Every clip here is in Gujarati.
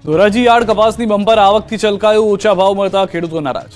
ધોરાજી યાર્ડ કપાસની બમ્પર આવકથી છલકાયું, ઓછા ભાવ મળતા ખેડૂતો નારાજ।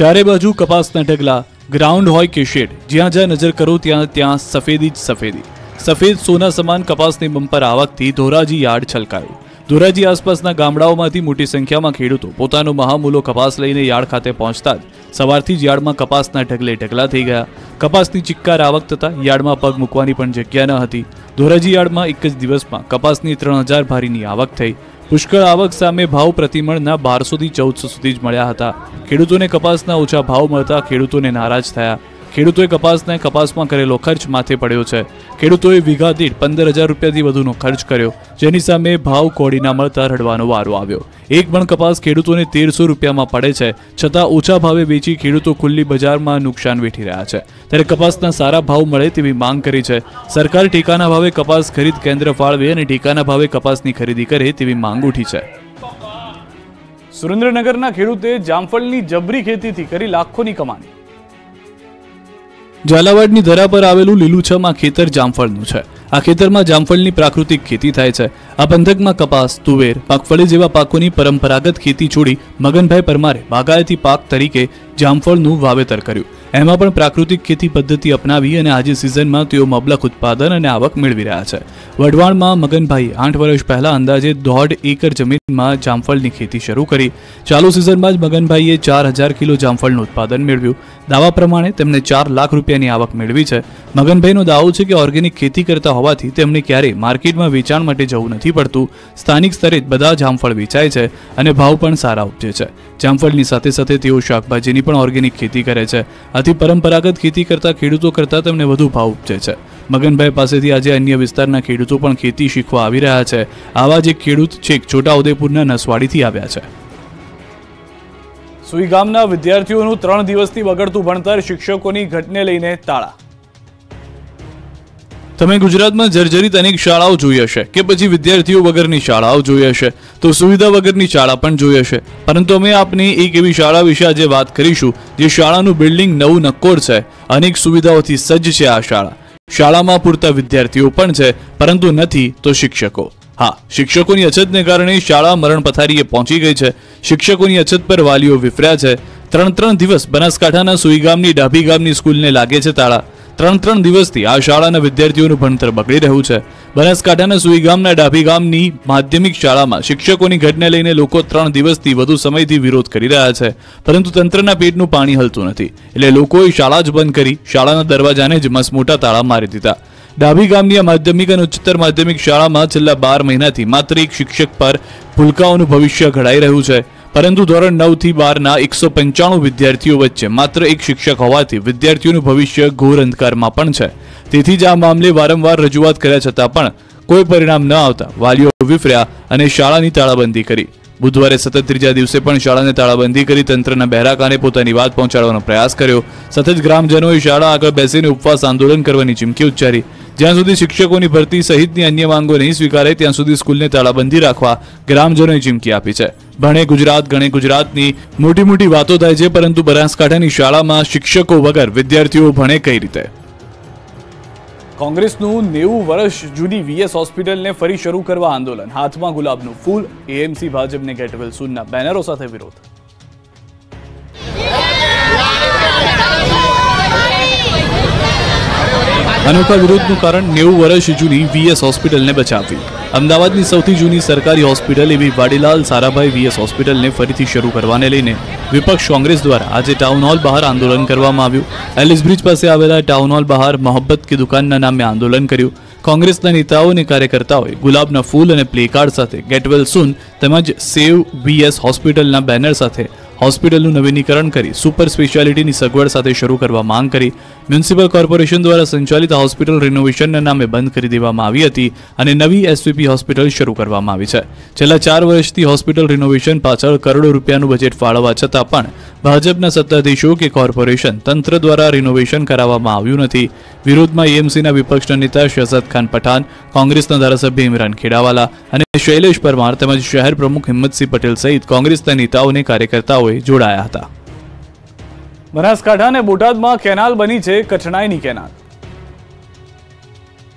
ચારે બાજુ કપાસના ઢગલા, ગ્રાઉન્ડ હોય કે શેડ, જ્યાં જ્યાં નજર કરો ત્યાં ત્યાં સફેદી જ સફેદી। સફેદ સોના સમાન કપાસની બમ્પર આવકથી ધોરાજી યાર્ડ છલકાયું। ધોરાજી આસપાસના ગામડાઓમાંથી મોટી સંખ્યામાં ખેડૂતો પોતાનો મહામૂલો કપાસ લઈને યાર્ડ ખાતે પહોંચતા જ સવારથી જ યાર્ડમાં કપાસના ઢગલે ઢગલા થઈ ગયા। કપાસની ચિક્કાર આવક થતાં યાર્ડમાં પગ મૂકવાની પણ જગ્યા ન હતી। ધોરાજી યાર્ડમાં એક જ દિવસમાં કપાસની 3000 ભારીની આવક થઈ। પુષ્કળ આવક સામે ભાવ પ્રતિમણના 1200 થી 1400 સુધી જ મળ્યા હતા। ખેડૂતોને કપાસના ઓછા ભાવ મળતા ખેડૂતોને નારાજ થયા। ખેડૂતોએ કપાસમાં કરેલો ખર્ચ માથે પડ્યો છે। ખેડૂતોએ વીઘા દીઠ 15000 રૂપિયાથી વધુનો ખર્ચ કર્યો, જેની સામે ભાવ કોડી ના મળતા રડવાનો વારો આવ્યો। એક મણ કપાસ ખેડૂતોને 1300 રૂપિયામાં પડે છે, છતાં ઓછા ભાવે વેચી ખેડૂતો ખુલ્લી બજારમાં નુકસાન વેઠી રહ્યા છે। ત્યારે કપાસના સારા ભાવ મળે તેવી માંગ કરી છે। સરકાર ટેકાના ભાવે કપાસ ખરીદ કેન્દ્ર ફાળવે અને ટેકાના ભાવે કપાસની ખરીદી કરે તેવી માંગ ઉઠી છે। સુરેન્દ્રનગરના ખેડૂતે જામફળની જબરી ખેતીથી કરી લાખોની કમાણી। ઝાલાવાડની ધરા પર આવેલું લીલુંછમ આ ખેતર જામફળનું છે। આ ખેતરમાં જામફળની પ્રાકૃતિક ખેતી થાય છે। આ પંથકમાં કપાસ, તુવેર, મગફળી જેવા પાકોની પરંપરાગત ખેતી છોડી મગનભાઈ પરમારે બાગાયતી પાક તરીકે જામફળનું વાવેતર કર્યું। એમાં પણ પ્રાકૃતિક ખેતી પદ્ધતિ અપનાવી અને આજે સિઝનમાં તેઓ મબલખ ઉત્પાદન અને આવક મેળવી રહ્યા છે। વઢવાણમાં મગનભાઈએ 8 વર્ષ પહેલા અંદાજે 1.5 એકર જમીનમાં જામફળની ખેતી શરૂ કરી। ચાલુ સિઝનમાં જ મગનભાઈએ 4000 કિલો જામફળનું ઉત્પાદન મેળવ્યું। દાવા પ્રમાણે તેમને 4 લાખ રૂપિયાની આવક મેળવી છે। મગનભાઈનો દાવો છે કે ઓર્ગેનિક ખેતી કરતા હોવાથી તેમને ક્યારેય માર્કેટમાં વેચાણ માટે જવું નથી પડતું। સ્થાનિક સ્તરે જ બધા જામફળ વેચાય છે અને ભાવ પણ સારા ઉપજે છે। જામફળની સાથે સાથે તેઓ શાકભાજીની પણ ઓર્ગેનિક ખેતી કરે છે। આથી પરંપરાગત ખેતી કરતા ખેડૂતો કરતાં તેમને વધુ ભાવ ઉપજે છે। મગનભાઈ પાસેથી આજે અન્ય વિસ્તારના ખેડૂતો પણ ખેતી શીખવા આવી રહ્યા છે। આવા જ એક ખેડૂત છેક છોટાઉદેપુરના નસવાડીથી આવ્યા છે। સુઈ ગામના વિદ્યાર્થીઓનું 3 દિવસથી બગડતું ભણતર, શિક્ષકોની ઘટને લઈને તાળા। તમે ગુજરાતમાં જર્જરિત અનેક શાળાઓ જોઈ હશે કે પછી વિદ્યાર્થીઓ વગરની શાળાઓ જોઈ હશે, તો સુવિધા વગરની શાળા પણ જોઈ હશે, પરંતુ અમે આપને એક એવી શાળા વિશે આજે વાત કરીશું જે શાળાનું બિલ્ડિંગ નવું નક્કોર છે। અનેક સુવિધાઓથી સજ્જ છે આ શાળા। શાળામાં પૂરતા વિદ્યાર્થીઓ પણ છે, પરંતુ નથી તો શિક્ષકો। હા, શિક્ષકોની અછતને કારણે શાળા મરણ પથારીએ પહોંચી ગઈ છે। શિક્ષકોની અછત પર વાલીઓ વિફર્યા છે। 3 દિવસ બનાસકાંઠાના સુઈ ગામની ડાભી ગામની સ્કૂલને લાગે છે તાળા। 3 દિવસથી આ શાળાના વિદ્યાર્થીઓનું ભણતર બગડી રહ્યું છે। બનાસકાંઠાના સુઈ ગામના ડાભી ગામની માધ્યમિક શાળામાં શિક્ષકોની ઘટને લઈને લોકો 3 દિવસથી વધુ સમયથી વિરોધ કરી રહ્યા છે, પરંતુ તંત્રના પેટનું પાણી હલતું નથી, એટલે લોકોએ શાળા જ બંધ કરી શાળાના દરવાજાને જ મસમોટા તાળા મારી દીધા। ડાભી ગામની આ માધ્યમિક અને ઉચ્ચતર માધ્યમિક શાળામાં છેલ્લા 12 મહિનાથી માત્ર એક શિક્ષક પર ભૂલકાઓનું ભવિષ્ય ઘડાઈ રહ્યું છે, પરંતુ ધોરણ 9 થી 12ના 195 વિદ્યાર્થીઓ વચ્ચે માત્ર એક શિક્ષક હોવાથી વિદ્યાર્થીઓનું ભવિષ્ય ઘોર અંધકારમાં પણ છે। તેથી જ આ મામલે વારંવાર રજૂઆત કર્યા છતાં પણ કોઈ પરિણામ ન આવતા વાલીઓ વિફર્યા અને શાળાની તાળાબંધી કરી। બુધવારે સતત 3જા દિવસે પણ શાળાને તાળાબંધી કરી તંત્રના બહેરા કાને પોતાની વાત પહોંચાડવાનો પ્રયાસ કર્યો। સતત ગ્રામજનોએ શાળા આગળ બેસીને ઉપવાસ આંદોલન કરવાની ચીમકી ઉચ્ચારી। જ્યાં સુધી શિક્ષકોની ભરતી સહિતની અન્ય માંગો નહીં સ્વીકારે ત્યાં સુધી સ્કૂલને તાળાબંધી રાખવા ગ્રામજનોએ ચીમકી આપી છે। ભણે ગુજરાત ગણે ગુજરાતની મોટી વાતો થાય છે, પરંતુ બનાસકાંઠાની શાળામાં શિક્ષકો વગર વિદ્યાર્થીઓ ભણે કઈ રીતે? કોંગ્રેસનું 90 વર્ષ જૂની વીએસ હોસ્પિટલને ફરી શરૂ કરવા આંદોલન, હાથમાં ગુલાબનું ફૂલ, એએમસી ભાજપને ગેટ વેલ સૂનના બેનરો સાથે વિરોધ। અનોખા વિરોધનું કારણ 90 વર્ષ જૂની વીએસ હોસ્પિટલને બચાવવી। અમદાવાદની સૌથી જૂની સરકારી હોસ્પિટલ એવી વાડીલાલ સારાભાઈ વીએસ હોસ્પિટલને ફરીથી શરૂ કરવાને લઈને વિપક્ષ કોંગ્રેસ દ્વારા આજે ટાઉન હોલ બહાર આંદોલન કરવામાં આવ્યું। એલિસ બ્રિજ પાસે આવેલા ટાઉન હોલ બહાર મોહબ્બત કી દુકાનના નામે આંદોલન કર્યું। કોંગ્રેસના નેતાઓ અને કાર્યકર્તાઓએ ગુલાબના ફૂલ અને પ્લેકાર્ડ સાથે ગેટ વેલ સૂન તેમજ સેવ વીએસ હોસ્પિટલના બેનર સાથે હોસ્પિટલનું નવીનીકરણ કરી સુપર સ્પેશિયાલિટીની સગવડ સાથે શરૂ કરવા માંગ કરી। મ્યુનિસિપલ કોર્પોરેશન દ્વારા સંચાલિત હોસ્પિટલ રિનોવેશનના નામે બંધ કરી દેવામાં આવી હતી અને નવી એસવીપી હોસ્પિટલ શરૂ કરવામાં આવી છે। છેલ્લા 4 વર્ષથી હોસ્પિટલ રિનોવેશન પાછળ કરોડો રૂપિયાનું બજેટ ફાળવવા છતાં પણ ભાજપના સત્તાધીશો કે કોર્પોરેશન તંત્ર દ્વારા રિનોવેશન કરાવવામાં આવ્યું નથી। વિરોધમાં એએમસીના વિપક્ષના નેતા શહજાદ ખાન પઠાણ, કોંગ્રેસના ધારાસભ્ય ઇમરાન ખેડાવાલા અને શૈલેષ પરમાર તેમજ શહેર પ્રમુખ હિંમતસિંહ પટેલ સહિત કોંગ્રેસના નેતાઓ અને કાર્યકર્તાઓએ જોડાયા હતા। બનાસકાંઠા અને બોટાદમાં કેનાલ બની છે કઠણાઈની કેનાલ।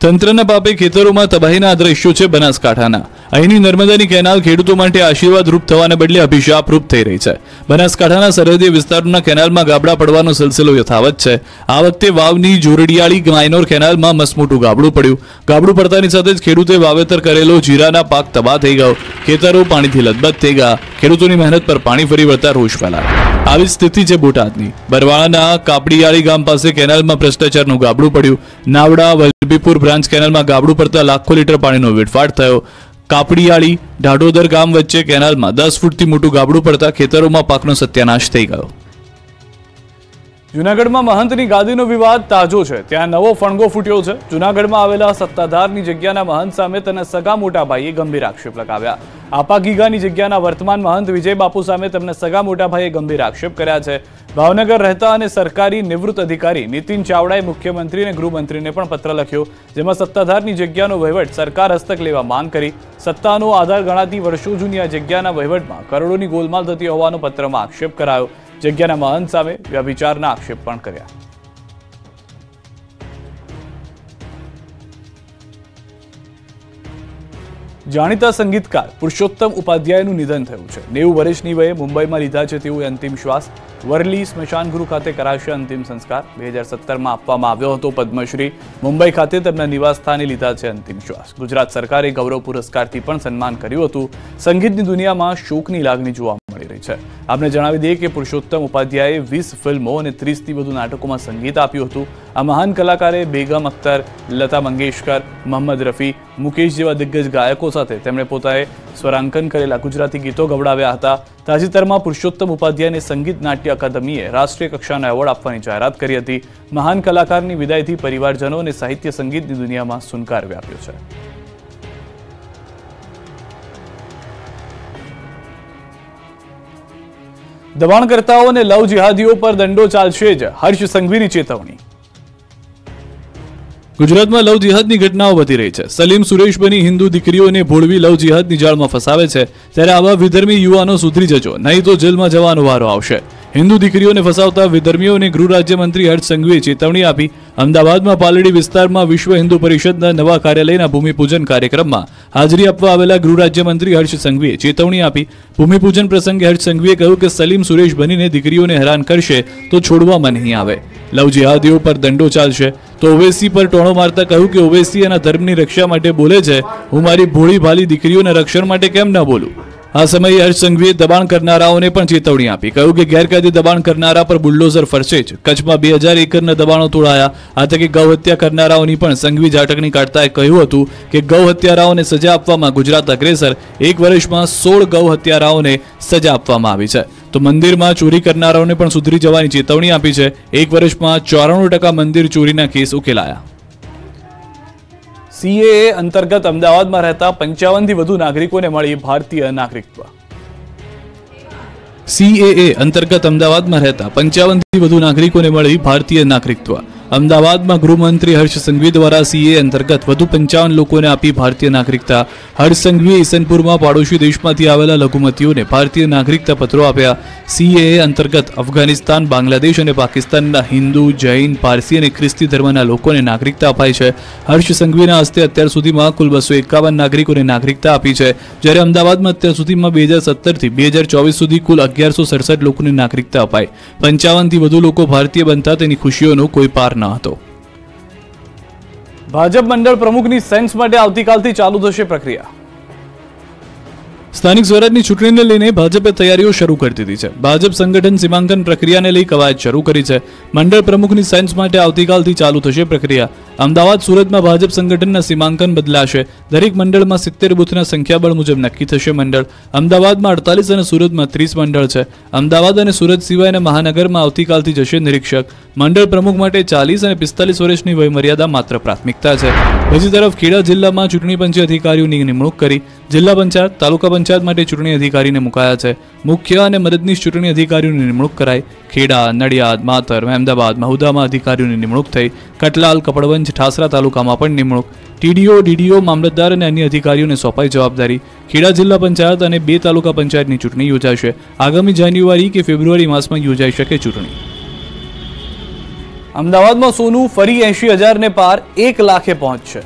તંત્રના પાપે ખેતરોમાં તબાહીના આ દ્રશ્યો છે બનાસકાંઠાના. અહીંની નર્મદાની કેનાલ ખેડૂતો માટે આશીર્વાદ રૂપ થવાને બદલે અભિશાપ રૂપ થઈ રહી છે. બનાસકાંઠાના સરહદી વિસ્તારોના કેનાલમાં ગાબડા પડવાનો સિલસિલો યથાવત છે. આ વખતે વાવની જોરડિયાળી માઇનોર કેનાલમાં મસમોટું ગાબડું પડ્યું. ગાબડું પડતાની સાથે જ ખેડૂતે વાવેતર કરેલો જીરાના પાક તબાહ થઈ ગયો. ખેતરો પાણીથી લથબથ થઈ ગયા. ખેડૂતોની મહેનત પર પાણી ફરી વળતા રોષ ફેલાયો. આવી સ્થિતિ છે બોટાદની. બરવાળાના કાપડીયાળી ગામ પાસે કેનાલમાં ભ્રષ્ટાચારનું ગાબડું પડ્યું. નાવડા વલભીપુર બ્રાન્ચ કેનાલમાં ગાબડું પડતા લાખો લીટર પાણીનો વેડફાટ થયો. કાપડીયાળી ઢાઢોદર ગામ વચ્ચે કેનાલમાં 10 ફૂટથી મોટું ગાબડું પડતા ખેતરોમાં પાકનો સત્યાનાશ થઈ ગયો. જૂનાગઢમાં મહંતની ગાદીનો વિવાદ તાજો છે. ત્યાં નવો ફણગો ફૂટ્યો છે. જૂનાગઢમાં આવેલા સત્તાધારની જગ્યાના મહંત સામે તેના સગા મોટા ભાઈએ ગંભીર આક્ષેપ લગાવ્યા. આપા ગીગાની જગ્યાના વર્તમાન મહંત વિજય બાપુ સામે તેમના સગા મોટા ભાઈએ ગંભીર આક્ષેપ કર્યા છે. ભાવનગર રહેતા અને સરકારી નિવૃત્ત અધિકારી નીતિન ચાવડાએ મુખ્યમંત્રી અને ગૃહમંત્રીને પણ પત્ર લખ્યો, જેમાં સત્તાધારની જગ્યાનો વહીવટ સરકાર હસ્તક લેવા માંગ કરી. સત્તાનો આધાર ગણાતી વર્ષો જૂની આ જગ્યાના વહીવટમાં કરોડોની ગોલમાલ થતી હોવાનો પત્રમાં આક્ષેપ કરાયો. જગ્યાના મહંત સામે વ્યભિચારના આક્ષેપ પણ કર્યા. જાણીતા સંગીતકાર પુરુષોત્તમ ઉપાધ્યાયનું નિધન થયું છે. 90 વર્ષની વયે મુંબઈમાં લીધા છે તેઓ અંતિમ શ્વાસ. વરલી સ્મશાન ગૃહ ખાતે કરાશે અંતિમ સંસ્કાર. 2017માં આપવામાં આવ્યો હતો પદ્મશ્રી. મુંબઈ ખાતે તેમના નિવાસ સ્થાને લીધા છે અંતિમ શ્વાસ. ગુજરાત સરકારે ગૌરવ પુરસ્કારથી પણ સન્માન કર્યું હતું. સંગીતની દુનિયામાં શોકની લાગણી જોવા મળી રહી છે. આપને જણાવી દઈએ કે પુરુષોત્તમ ઉપાધ્યાયે 20 ફિલ્મો અને 30થી વધુ નાટકોમાં સંગીત આપ્યું હતું. આ મહાન કલાકારે બેગમ અખ્તર, લતા મંગેશકર, મોહમ્મદ રફી, મુકેશ જેવા દિગ્ગજ ગાયકો સાથે તેમણે પોતાએ સ્વરાંકન કરેલા ગુજરાતી ગીતો ગવડાવ્યા હતા. તાજેતરમાં પુરુષોત્તમ ઉપાધ્યાયને સંગીત નાટ્ય અકાદમીએ રાષ્ટ્રીય કક્ષાનો એવોર્ડ આપવાની જાહેરાત કરી હતી. મહાન કલાકારની વિદાયથી પરિવારજનો અને સાહિત્ય સંગીતની દુનિયામાં સુનકાર વ્યાપ્યો છે. દબાણકર્તાઓ અને લવ જિહાદીઓ પર દંડો ચાલશે જ, હર્ષ સંઘવીની ચેતવણી. ગુજરાતમાં લવ જિહાદની ઘટનાઓ વધી રહી છે. સલીમ સુરેશ બની હિન્દુ દીકરીઓને ભોળવી લવ જિહાદની જાળમાં ફસાવે છે. ત્યારે આવા વિધર્મી યુવાનો સુધરી જજો, નહીં તો જેલમાં જવાનો વારો આવશે. હિન્દુ દીકરીઓને ફસાવતા વિધર્મીઓને ગૃહ રાજ્યમંત્રી હર્ષ સંઘવીએ ચેતવણી આપી. અમદાવાદમાં પાલડી વિસ્તારમાં વિશ્વ હિન્દુ પરિષદના નવા કાર્યાલયના ભૂમિપૂજન કાર્યક્રમમાં હાજરી આપવા આવેલા ગૃહ રાજ્યમંત્રી હર્ષ સંઘવીએ ચેતવણી આપી. ભૂમિપૂજન પ્રસંગે હર્ષ સંઘવીએ કહ્યું કે સલીમ સુરેશ બનીને દીકરીઓને હેરાન કરશે તો છોડવામાં નહીં આવે. લવ જિહાદીઓ પર દંડો ચાલશે. તો ઓવૈસી પર ટોણો મારતા કહ્યું કે ઓવૈસી એના ધર્મની રક્ષા માટે બોલે છે, હું મારી ભોળી ભાલી દીકરીઓના રક્ષણ માટે કેમ ન બોલું. આ સમયે હર્ષ સંઘવીએ દબાણ કરનારાઓને પણ ચેતવણી આપી. કહ્યું કે ગેરકાયદે દબાણ કરનારા પર બુલડોઝર ફરશે જ. કચ્છમાં 2000 એકરના દબાણો તોડાયા. આ તકે ગૌ હત્યા કરનારાઓની પણ સંઘવી ઝાટકણી કાઢતા કહ્યું હતું કે ગૌ હત્યારાઓને સજા આપવામાં ગુજરાત અગ્રેસર. 1 વર્ષમાં 16 ગૌ હત્યારાઓને સજા આપવામાં આવી છે. તો મંદિરમાં ચોરી કરનારાઓને પણ સુધરી જવાની ચેતવણી આપી છે. 1 વર્ષમાં 94% મંદિર ચોરીના કેસ ઉકેલાયા. સીએએ અંતર્ગત અમદાવાદમાં રહેતા 55થી વધુ નાગરિકોને મળી ભારતીય નાગરિકત્વ. સીએએ અંતર્ગત અમદાવાદમાં રહેતા 55થી વધુ નાગરિકોને મળી ભારતીય નાગરિકત્વ. અમદાવાદમાં ગૃહમંત્રી હર્ષ સંઘવી દ્વારા સીએ અંતર્ગત વધુ 55 લોકોને આપી ભારતીય નાગરિકતા. હર્ષ સંઘવીએ ઈસનપુરમાં પાડોશી દેશમાંથી આવેલા લઘુમતીઓને ભારતીય નાગરિકતા પત્રો આપ્યા. સીએએ અંતર્ગત અફઘાનિસ્તાન, બાંગ્લાદેશ અને પાકિસ્તાનના હિન્દુ, જૈન, પારસી અને ખ્રિસ્તી ધર્મના લોકોને નાગરિકતા અપાઈ છે. હર્ષ સંઘવીના હસ્તે અત્યાર સુધીમાં કુલ 251 નાગરિકોને નાગરિકતા આપી છે. જ્યારે અમદાવાદમાં અત્યાર સુધીમાં 2017થી 2024 સુધી કુલ 1167 લોકોને નાગરિકતા અપાઈ. 55થી વધુ લોકો ભારતીય બનતા તેની ખુશીઓનો કોઈ પાર ન હતો. ભાજપ મંડળ પ્રમુખની સેન્સ માટે આવતીકાલથી ચાલુ થશે પ્રક્રિયા. સ્થાનિક સ્વરાજની ચૂંટણીને લઈને ભાજપે તૈયારીઓ શરૂ કરી દીધી છે. ભાજપ સંગઠન સીમાંકન પ્રક્રિયાને લઈ કવાયત શરૂ કરી છે. મંડળ પ્રમુખની સેન્સ માટે આવતીકાલથી ચાલુ થશે પ્રક્રિયા. અમદાવાદ, સુરતમાં ભાજપ સંગઠનના સીમાંકન બદલાશે. દરેક મંડળમાં 70 બૂથના સંખ્યાબળ મુજબ નક્કી થશે મંડળ. અમદાવાદમાં 48 અને સુરતમાં 30 મંડળ છે. અમદાવાદ અને સુરત સિવાયના મહાનગરમાં આવતીકાલથી જશે નિરીક્ષક. મંડળ પ્રમુખ માટે 40 અને 45 વર્ષની વયમર્યાદા માત્ર પ્રાથમિકતા છે. બીજી તરફ ખેડા જિલ્લામાં ચૂંટણી પંચે અધિકારીઓની નિમણૂક કરી. જિલ્લા પંચાયત, તાલુકા પંચાયત માટે ચૂંટણી અધિકારીને મુકાયા છે. મુખ્ય અને મદદનીશ ચૂંટણી અધિકારીઓની નિમણૂક કરાઈ. ખેડા, નડિયાદ, માતર, મહેમદાબાદ, મહુદામાં અધિકારીઓની નિમણૂક થઈ. કટલાલ, કપડવંજ, ઠાસરા તાલુકામાં પણ નિમણૂક. ટીડીઓ, ડીડીઓ, મામલતદાર અને અન્ય અધિકારીઓને સોંપાઈ જવાબદારી. ખેડા જિલ્લા પંચાયત અને 2 તાલુકા પંચાયતની ચૂંટણી યોજાશે. આગામી જાન્યુઆરી કે ફેબ્રુઆરી માસમાં યોજાઈ શકે ચૂંટણી. અમદાવાદમાં સોનું ફરી 80,000 ને પાર 1 લાખે પહોંચશે।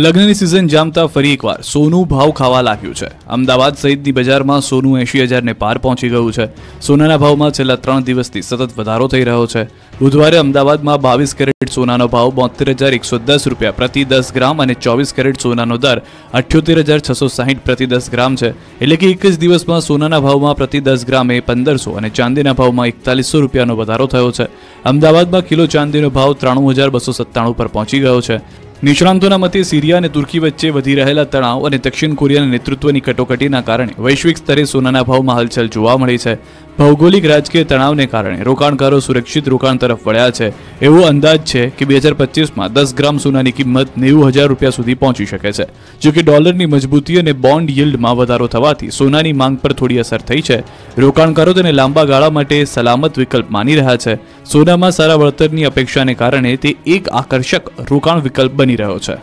લગ્નની સિઝન જામતા ફરી એકવાર સોનું ભાવ ખાવા લાગ્યું છે। અમદાવાદ સહિતની બજારમાં સોનું 80,000 ને પાર પહોંચી ગયું છે। સોનાના ભાવમાં છેલ્લા 3 દિવસથી સતત વધારો થઈ રહ્યો છે। બુધવારે અમદાવાદમાં 22 કેરેટ સોનાનો ભાવ 72,110 રૂપિયા પ્રતિ 10 ગ્રામ અને 24 કેરેટ સોનાનો દર 78,660 પ્રતિ 10 ગ્રામ છે। એટલે કે એક જ દિવસમાં સોનાના ભાવમાં પ્રતિ 10 ગ્રામે 1,500 અને ચાંદીના ભાવમાં 4100 રૂપિયાનો વધારો થયો છે। અમદાવાદમાં કિલો ચાંદીનો ભાવ 93,297 પર પહોંચી ગયો છે। નિષ્ણાંતોના મતે સિરિયા અને તુર્કી વચ્ચે વધી રહેલા તણાવ અને દક્ષિણ કોરિયાના નેતૃત્વની કટોકટીના કારણે વૈશ્વિક સ્તરે સોનાના ભાવમાં હલચલ જોવા મળી છે। ભૌગોલિક રાજકીય તણાવને કારણે રોકાણકારો સુરક્ષિત રોકાણ તરફ વળ્યા છે। એવો અંદાજ છે કે 2025માં 10 ગ્રામ સોનાની કિંમત 90,000 રૂપિયા સુધી પહોંચી શકે છે। જો કે ડોલરની મજબૂતી અને બોન્ડ યીલ્ડમાં વધારો થવાથી સોનાની માંગ પર થોડી અસર થઈ છે। રોકાણકારો તેને લાંબા ગાળા માટે સલામત વિકલ્પ માની રહ્યા છે। સોનામાં સારા વળતરની અપેક્ષાને કારણે તે એક આકર્ષક રોકાણ વિકલ્પ બની રહ્યો છે।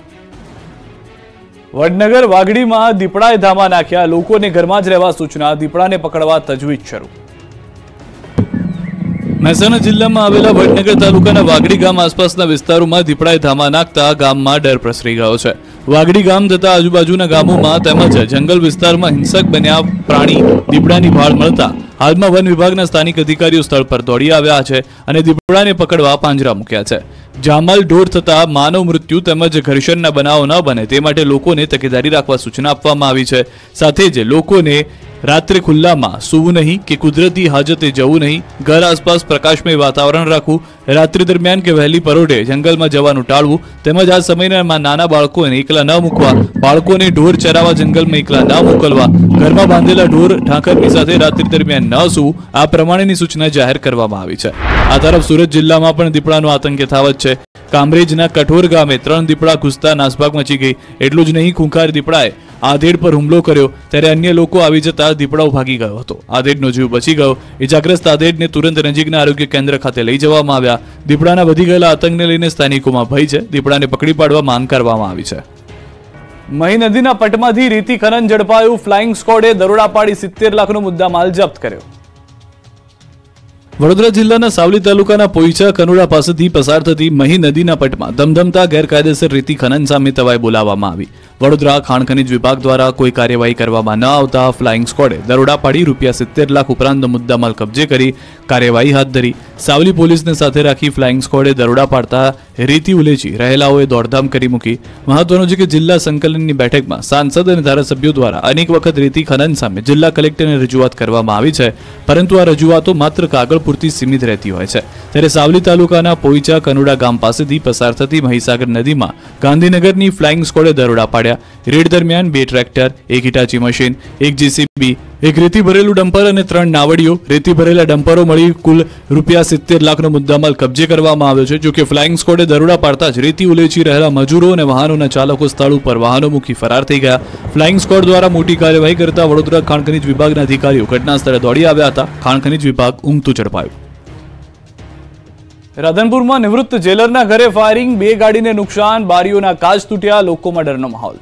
વડનગર વાઘડીમાં દીપડાએ ધામા નાખ્યા, લોકોને ઘરમાં જ રહેવા સૂચના, દીપડાને પકડવા તજવીજ શરૂ। મહેસાણા જિલ્લામાં આવેલા વડનગર તાલુકાના વાઘડી ગામ આસપાસના વિસ્તારોમાં દીપડાએ ધામા નાખતા ગામમાં ડર પ્રસરી ગયો છે। વાઘડી ગામ તથા આજુબાજુના ગામોમાં તેમજ જંગલ વિસ્તારમાં હિંસક બન્યા પ્રાણી દીપડાની ભાળ મળતા હાલમાં વન વિભાગના સ્થાનિક અધિકારીઓ સ્થળ પર દોડી આવ્યા છે અને દીપડાને પકડવા પાંજરા મૂક્યા છે। જામલ ઢોર થતા માનવ મૃત્યુ તેમજ ઘર્ષણના બનાવો ન બને તે માટે લોકોને તકેદારી રાખવા સૂચના આપવામાં આવી છે। સાથે જ લોકોને રાત્રે ખુલ્લામાં સૂવું નહીં કે કુદરતી હાજતે જવું નહીં, ઘર આસપાસ પ્રકાશમય વાતાવરણ રાખવું, રાત્રિ દરમિયાન કે વહેલી પરોઢે જંગલમાં જવાનું ટાળવું તેમજ આ સમયમાં નાના બાળકોને એકલા ન મૂકવા, બાળકોને ઢોર ચરાવવા જંગલમાં એકલા ન મોકલવા, ઘરમાં બાંધેલા ઢોર ઢાંકરની સાથે રાત્રિ દરમિયાન ન સૂવું, આ પ્રમાણેની સૂચના જાહેર કરવામાં આવી છે। આ તરફ સુરત જિલ્લામાં પણ દીપડાનો આતંક યથાવત છે। કામરેજના કઠોર ગામે 3 દીપડા ઘૂસતા નાસભાગ મચી ગઈ। એટલું જ નહીં, ખૂંખાર દીપડાએ આધેડ પર હુમલો કર્યો ત્યારે અન્ય લોકો આવી જતા દીપડાઓ ભાગી ગયો હતો। આધેડનો જીવ બચી ગયો। ઇજાગ્રસ્ત આધેડને તુરંત નજીકના આરોગ્ય કેન્દ્ર ખાતે લઈ જવામાં આવ્યા। દીપડાના વધી ગયેલા આતંકને લઈને સ્થાનિકોમાં ભય છે। દીપડાને પકડી પાડવા માંગ કરવામાં આવી છે। મહી નદીના પટમાંથી રેતી ખનન ઝડપાયું, ફ્લાઇંગ સ્કોડે દરોડા પાડી 70 લાખનો મુદ્દામાલ જપ્ત કર્યો। વડોદરા જિલ્લાના સાવલી તાલુકાના પોઈચા કનોડા પાસેથી પસાર થતી મહી નદીના પટમાં ધમધમતા ગેરકાયદેસર રેતી ખનન સામે તવાઈ બોલાવવામાં આવી। વડોદરા ખાણ ખનીજ વિભાગ દ્વારા કોઈ કાર્યવાહી કરવામાં ન આવતા ફ્લાઇંગ સ્કોડે દરોડા પાડી ₹70 લાખ ઉપરાંતનો મુદ્દામાલ કબજે કરી કાર્યવાહી હાથ ધરી। સાવલી પોલીસને સાથે રાખી ફ્લાઇંગ સ્કોડે દરોડા પાડતા રેતી ઉલેચી રહેલાઓએ દોડધામ કરી મૂકી। મહત્વનું છે કે જિલ્લા સંકલનની બેઠકમાં સાંસદ અને ધારાસભ્યો દ્વારા અનેક વખત રેતી ખનન સામે જિલ્લા કલેક્ટરને રજૂઆત કરવામાં આવી છે, પરંતુ આ રજૂઆતો માત્ર કાગળ પૂરતી સીમિત રહેતી હોય છે। ત્યારે સાવલી તાલુકાના પોઈચા કનોડા ગામ પાસેથી પસાર થતી મહીસાગર નદીમાં ગાંધીનગરની ફ્લાઇંગ સ્કોડે દરોડા પાડ્યા। રેડ દરમિયાન 2 ટ્રેક્ટર, 1 હિટાચી મશીન, 1 જેસીબી, 1 રેતી ભરેલું ડમ્પર અને 3 નાવડીઓ, રેતી ભરેલા ડમ્પરો મળી કુલ ₹70 લાખનો મુદ્દામાલ કબજે કરવામાં આવ્યો છે। જો કે ફ્લાઇંગ સ્કોડે દરોડા પાડતા જ રેતી ઉલેચી રહેલા મજૂરો અને વાહનોના ચાલકો સ્થળ ઉપર વાહનો મૂકી ફરાર થઈ ગયા। ફ્લાઇંગ સ્કોડ દ્વારા મોટી કાર્યવાહી કરતા વડોદરા ખાણ ખનીજ વિભાગના અધિકારીઓ ઘટના સ્થળે દોડી આવ્યા હતા। ખાણ ખનીજ વિભાગ ઊંઘતું ઝડપાયું। રાધનપુરમાં નિવૃત્ત જેલરના ઘરે ફાયરિંગ, 2 ગાડીને નુકસાન, બારીઓના કાચ તૂટ્યા, લોકોમાં ડરનો માહોલ।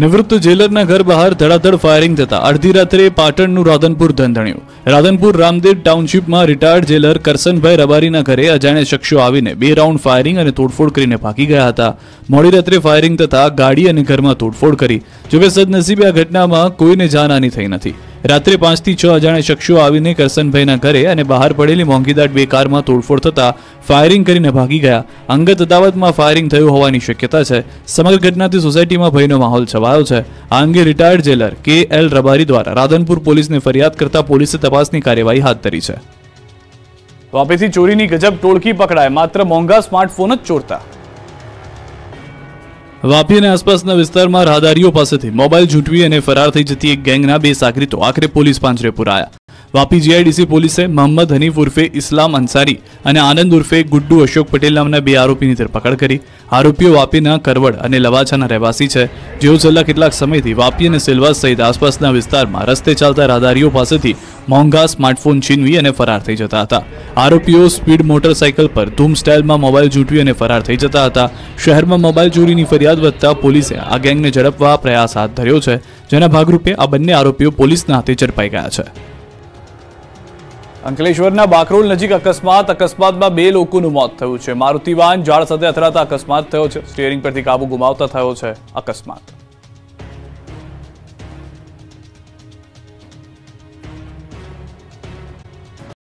નિવૃત્ત જેલરના ઘર બહાર ધડાધડ ફાયરિંગ થતા અડધી રાત્રે પાટણનું રાધનપુર ધંધણ્યું। રાધનપુર રામદેવ ટાઉનશીપમાં રિટાયર્ડ જેલર કરસનભાઈ રબારીના ઘરે અજાણ્યા શખ્સો આવીને 2 રાઉન્ડ ફાયરિંગ અને તોડફોડ કરીને ભાગી ગયા હતા। મોડી રાત્રે ફાયરિંગ થતા ગાડી અને ઘરમાં તોડફોડ કરી। જોકે સદનસીબે આ ઘટનામાં કોઈને જાનહાની થઈ નથી। રાત્રે 5 થી 6 અજાણ્યા શખ્સો આવીને કરસનભાઈના ઘરે અને બહાર પડેલી મોંઘીદાટ 2 કારમાં તોડફોડ થતા ફાયરિંગ કરીને ભાગી ગયા। અંગત અદાવતમાં ફાયરિંગ થયું હોવાની શક્યતા છે। સમગ્ર ઘટનાથી સોસાયટીમાં ભયનો માહોલ છવાયો છે। આ અંગે રિટાયર્ડ જેલર KL રબારી દ્વારા રાધનપુર પોલીસને ફરિયાદ કરતા પોલીસે તપાસની કાર્યવાહી હાથ ધરી છે। વાપીથી ચોરીની ગજબ ટોળકી પકડાય, માત્ર મોંઘા સ્માર્ટફોન જ ચોરતા। વાપી અને આસપાસના વિસ્તારમાં રાહદારીઓ પાસેથી મોબાઈલ ઝૂંટવી અને ફરાર થઈ જતી એક ગેંગના 2 સાગરીતો આખરે પોલીસ પાંજરે પુરાયા। વાપી જીઆઈડીસી પોલીસે મોહમ્મદ હનીફ ઉર્ફે ઇસ્લામ અંસારી અને આનંદ ઉર્ફે ગુડ્ડુ અશોક પટેલ નામના 2 આરોપીની ધરપકડ કરી। આરોપીઓ વાપીના કરવડ અને લવાછાના રહેવાસી છે, જેઓ છેલ્લા કેટલાક સમયથી વાપી અને સિલવાસ સહિત આસપાસના વિસ્તારમાં રસ્તે ચાલતા રાહદારીઓ પાસેથી મોંઘા સ્માર્ટફોન છીનવી અને ફરાર થઈ જતા હતા। આરોપીઓ સ્પીડ મોટરસાયકલ પર ધૂમ સ્ટાઇલમાં મોબાઈલ ઝૂંટવી અને ફરાર થઈ જતા હતા। શહેરમાં મોબાઈલ ચોરીની ફરિયાદ વધતા પોલીસે આ ગેંગને ઝડપવા પ્રયાસ હાથ ધર્યો છે, જેના ભાગરૂપે આ બંને આરોપીઓ પોલીસના હાથે ઝડપાઈ ગયા છે। અંકલેશ્વરના બાકરોલ નજીક અકસ્માતમાં 2 લોકોનું મોત થયું છે. મારુતિ વાન ઝાડ સાથે અથડાતા અકસ્માત થયો છે. સ્ટીયરિંગ પરથી કાબુ ગુમાવતા થયો છે અકસ્માત.